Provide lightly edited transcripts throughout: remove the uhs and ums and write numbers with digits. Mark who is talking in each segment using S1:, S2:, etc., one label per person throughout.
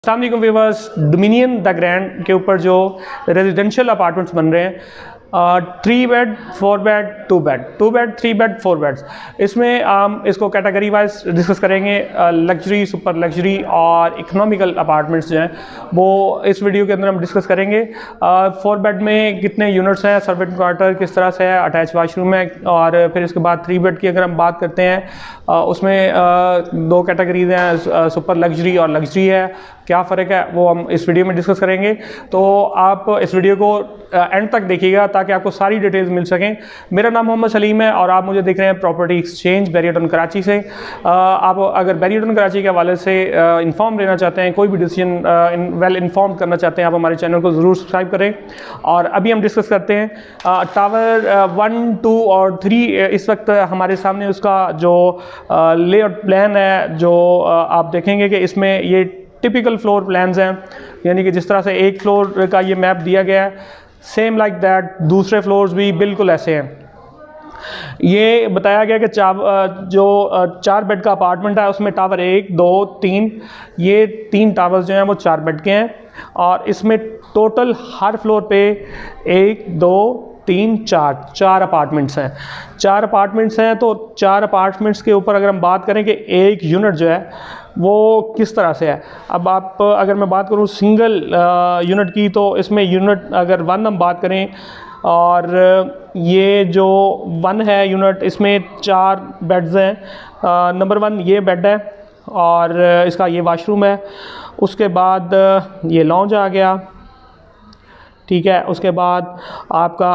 S1: अस्सलाम वालेकुम viewers, dominion the grand के ऊपर जो रेजिडेंशियल अपार्टमेंट्स बन रहे हैं 3 bed 4 bed 2 bed 2 bed 3 bed 4 beds, इसमें हम इसको कैटेगरी वाइज डिस्कस करेंगे। लग्जरी, सुपर लग्जरी और इकोनॉमिकल अपार्टमेंट्स जो हैं वो इस वीडियो के अंदर हम डिस्कस करेंगे। 4 बेड में कितने यूनिट्स हैं, सर्वेंट क्वार्टर किस तरह से है, अटैच वाशरूम है, और फिर इसके बाद 3 बेड की अगर हम बात करते हैं उसमें 2 कैटेगरीज हैं, सुपर लग्जरी और लग्जरी है। क्या फ़र्क है वो हम इस वीडियो में डिस्कस करेंगे, तो आप इस वीडियो को एंड तक देखिएगा ताकि आपको सारी डिटेल्स मिल सकें। मेरा नाम मोहम्मद सलीम है और आप मुझे देख रहे हैं प्रॉपर्टी एक्सचेंज बैरियटन कराची से। आप अगर बैरियटन कराची के हवाले से इन्फॉर्म लेना चाहते हैं, कोई भी डिसीजन वेल इन्फॉर्म करना चाहते हैं, आप हमारे चैनल को ज़रूर सब्सक्राइब करें। और अभी हम डिस्कस करते हैं टावर 1, 2 और 3। इस वक्त हमारे सामने उसका जो लेआउट प्लान है, जो आप देखेंगे कि इसमें ये टिपिकल फ्लोर प्लान्स हैं, यानी कि जिस तरह से एक फ्लोर का ये मैप दिया गया है, सेम लाइक दैट दूसरे फ्लोर्स भी बिल्कुल ऐसे हैं। ये बताया गया कि जो 4 बेड का अपार्टमेंट है उसमें टावर 1, 2, 3, ये 3 टावर्स जो हैं वो 4 बेड के हैं। और इसमें टोटल हर फ्लोर पे 1, 2, 3, 4 अपार्टमेंट्स हैं। 4 अपार्टमेंट्स हैं, तो 4 अपार्टमेंट्स के ऊपर अगर हम बात करें कि एक यूनिट जो है वो किस तरह से है। अब आप अगर मैं बात करूं सिंगल यूनिट की, तो इसमें यूनिट अगर 1 हम बात करें, और ये जो 1 है यूनिट, इसमें 4 बेड्स हैं। नंबर 1 ये बेड है और इसका ये वाशरूम है। उसके बाद ये लॉन्ज आ गया, ठीक है। उसके बाद आपका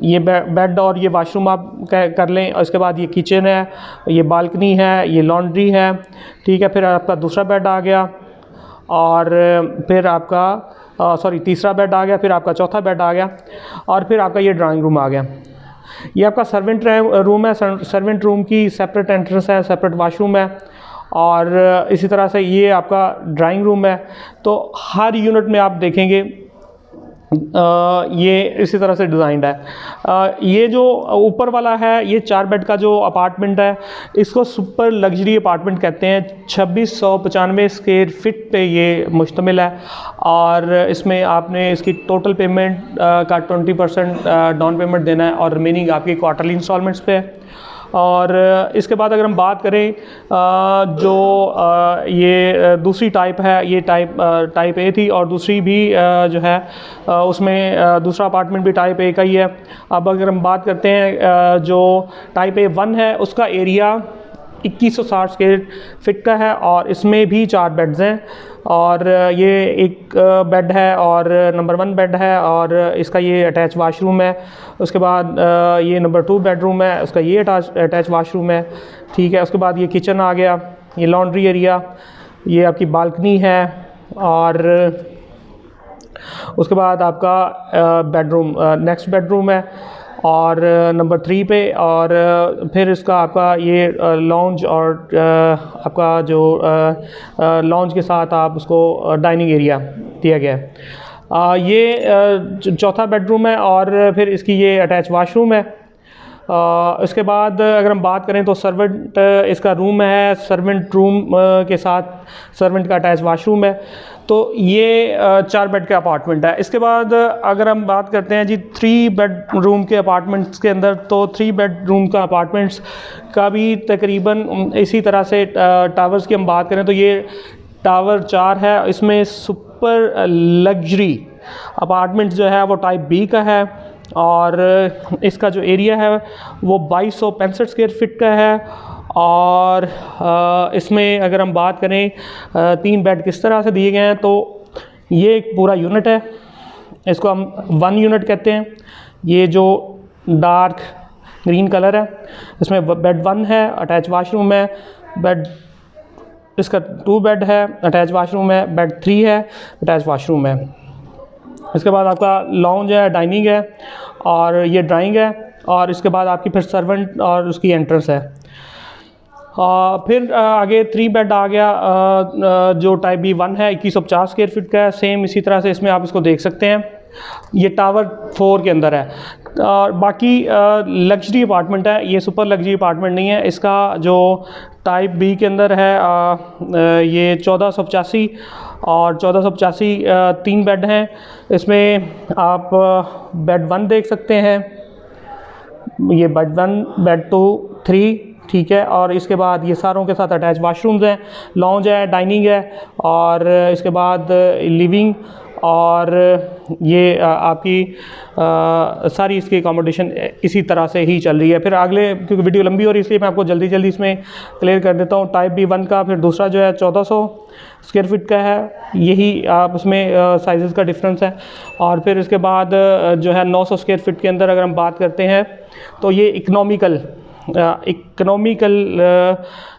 S1: ये बेड और ये वाशरूम आप कर लें। और इसके बाद ये किचन है, ये बालकनी है, ये लॉन्ड्री है, ठीक है। फिर आपका दूसरा बेड आ गया, और फिर आपका तीसरा बेड आ गया, फिर आपका चौथा बेड आ गया, और फिर आपका ये ड्राइंग रूम आ गया। ये आपका सर्वेंट रूम है। सर्वेंट रूम की सेपरेट एंट्रेंस है, सेपरेट वाशरूम है, और इसी तरह से ये आपका ड्राइंग रूम है। तो हर यूनिट में आप देखेंगे ये इसी तरह से डिज़ाइंड है। ये जो ऊपर वाला है, ये 4 बेड का जो अपार्टमेंट है, इसको सुपर लग्जरी अपार्टमेंट कहते हैं। 2695 स्क्वायर फीट पे ये मुश्तमिल है, और इसमें आपने इसकी टोटल पेमेंट का 20% डाउन पेमेंट देना है, और रिमेनिंग आपकी क्वार्टरली इंस्टॉलमेंट्स पे है। और इसके बाद अगर हम बात करें जो ये दूसरी टाइप है, ये टाइप ए थी, और दूसरी भी जो है उसमें दूसरा अपार्टमेंट भी टाइप ए का ही है। अब अगर हम बात करते हैं जो टाइप ए 1 है, उसका एरिया 2160 स्क्वायर फीट का है, और इसमें भी 4 बेड्स हैं। और ये एक बेड है, और नंबर 1 बेड है, और इसका ये अटैच वाशरूम है। उसके बाद ये नंबर 2 बेडरूम है, उसका ये अटैच वाशरूम है, ठीक है। उसके बाद ये किचन आ गया, ये लॉन्ड्री एरिया, ये आपकी बालकनी है, और उसके बाद आपका बेडरूम नेक्स्ट बेडरूम है, और नंबर 3 पे, और फिर इसका आपका ये लॉन्ज, और आपका जो लॉन्ज के साथ आप उसको डाइनिंग एरिया दिया गया है। ये चौथा बेडरूम है, और फिर इसकी ये अटैच वाशरूम है। इसके बाद अगर हम बात करें तो सर्वेंट इसका रूम है, सर्वेंट रूम के साथ सर्वेंट का अटैच वाशरूम है। तो ये 4 बेड का अपार्टमेंट है। इसके बाद अगर हम बात करते हैं जी 3 बेडरूम के अपार्टमेंट्स के अंदर, तो 3 बेडरूम का अपार्टमेंट्स का भी तकरीबन इसी तरह से टावर्स की हम बात करें तो ये टावर 4 है। इसमें सुपर लग्जरी अपार्टमेंट जो है वो टाइप बी का है, और इसका जो एरिया है वो 2265 स्क्वायर फीट का है। और इसमें अगर हम बात करें 3 बेड किस तरह से दिए गए हैं, तो ये एक पूरा यूनिट है, इसको हम 1 यूनिट कहते हैं। ये जो डार्क ग्रीन कलर है, इसमें बेड 1 है, अटैच वाशरूम है, बेड इसका 2 बेड है, अटैच वाशरूम है, बेड 3 है, अटैच वाशरूम है। इसके बाद आपका लॉन्ज है, डाइनिंग है, और ये ड्राइंग है, और इसके बाद आपकी फिर सर्वेंट और उसकी एंट्रेंस है। फिर आगे 3 बेड आ गया जो टाइप बी 1 है, 2150 स्क्वायर फीट का है। सेम इसी तरह से इसमें आप इसको देख सकते हैं। ये टावर 4 के अंदर है। और बाकी लग्जरी अपार्टमेंट है, ये सुपर लग्जरी अपार्टमेंट नहीं है। इसका जो टाइप बी के अंदर है ये 1485 और 1485 3 बेड हैं। इसमें आप बेड 1 देख सकते हैं, ये बेड 1, बेड 2, 3, ठीक है। और इसके बाद ये सारों के साथ अटैच वाशरूम्स हैं, लॉन्ज है, डाइनिंग है, और इसके बाद लिविंग, और ये आपकी सारी इसकी अकोमोडेशन इसी तरह से ही चल रही है। फिर अगले, क्योंकि वीडियो लंबी हो रही है इसलिए मैं आपको जल्दी जल्दी इसमें क्लियर कर देता हूँ। टाइप बी 1 का फिर दूसरा जो है 1400 स्क्वायर फीट का है, यही आप उसमें साइज़ का डिफरेंस है। और फिर इसके बाद जो है 900 स्क्वायर फीट के अंदर अगर हम बात करते हैं तो ये इकनॉमिकल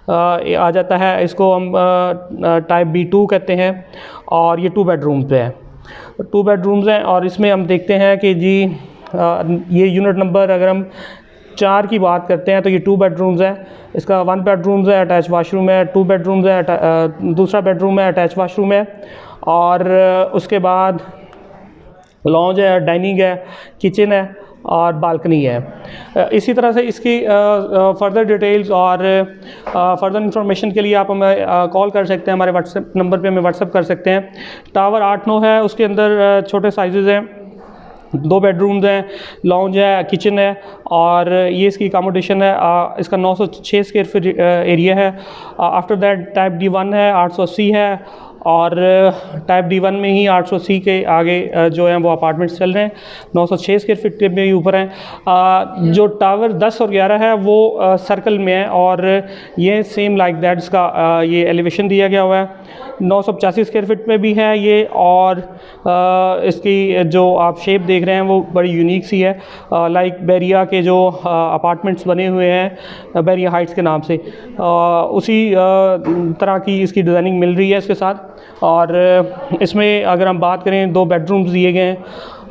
S1: आ जाता है, इसको हम टाइप बी 2 कहते हैं। और ये 2 बेडरूम पे है, 2 बेडरूम्स हैं। और इसमें हम देखते हैं कि जी ये यूनिट नंबर अगर हम 4 की बात करते हैं तो ये 2 बेडरूम्स है। इसका 1 बेडरूम्स है, अटैच वाशरूम है, 2 बेडरूम्स है, दूसरा बेडरूम है, अटैच वाशरूम है। और उसके बाद लॉन्ज है, डाइनिंग है, किचन है और बालकनी है। इसी तरह से इसकी फ़र्दर डिटेल्स और फ़र्दर इंफॉर्मेशन के लिए आप हमें कॉल कर सकते हैं, हमारे व्हाट्सएप नंबर पे हमें व्हाट्सएप कर सकते हैं। टावर 8-9 है, उसके अंदर छोटे साइज़ हैं, 2 बेडरूम्स हैं, लॉन्ज है, किचन है, और ये इसकी अकोमोडेशन है। इसका 906 स्क्वायर फीट एरिया है। आफ्टर दैट टाइप डी 1 है, 880 है, और टाइप डी 1 में ही 880 के आगे जो हैं वो अपार्टमेंट्स चल रहे हैं, 906 स्क्वायर फीट के भी ऊपर हैं। जो टावर 10 और 11 है वो सर्कल में है, और ये सेम लाइक दैट इसका ये एलिवेशन दिया गया हुआ है। 985 स्क्वायर फीट में भी है ये, और इसकी जो आप शेप देख रहे हैं वो बड़ी यूनिक सी है, लाइक बैरिया के जो अपार्टमेंट्स बने हुए हैं बैरिया हाइट्स के नाम से, उसी तरह की इसकी डिज़ाइनिंग मिल रही है इसके साथ। और इसमें अगर हम बात करें 2 बेडरूम्स दिए गए हैं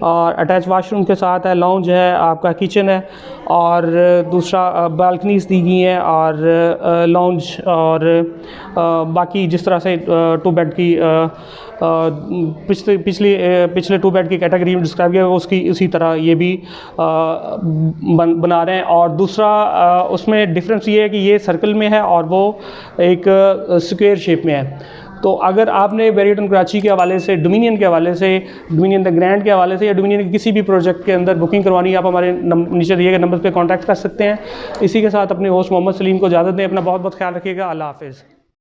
S1: और अटैच वाशरूम के साथ है, लॉन्ज है, आपका किचन है, और दूसरा बालकनीज दी गई हैं, और लॉन्ज, और बाकी जिस तरह से 2 बेड की पिछले 2 बेड की कैटेगरी में डिस्क्राइब किया उसकी उसी तरह ये भी बना रहे हैं। और दूसरा उसमें डिफरेंस ये है कि ये सर्कल में है और वो एक स्क्वायर शेप में है। तो अगर आपने वेरिएटन कराची के हवाले से, डोमिनियन के हवाले से, डोमिनियन द ग्रैंड के हवाले से, या डोमिनियन के किसी भी प्रोजेक्ट के अंदर बुकिंग करवानी है, आप हमारे नीचे दिए गए नंबर पे कांटेक्ट कर सकते हैं। इसी के साथ अपने होस्ट मोहम्मद सलीम को इजाज़त दें। अपना बहुत बहुत ख्याल रखिएगा। अल्लाह हाफ़िज़।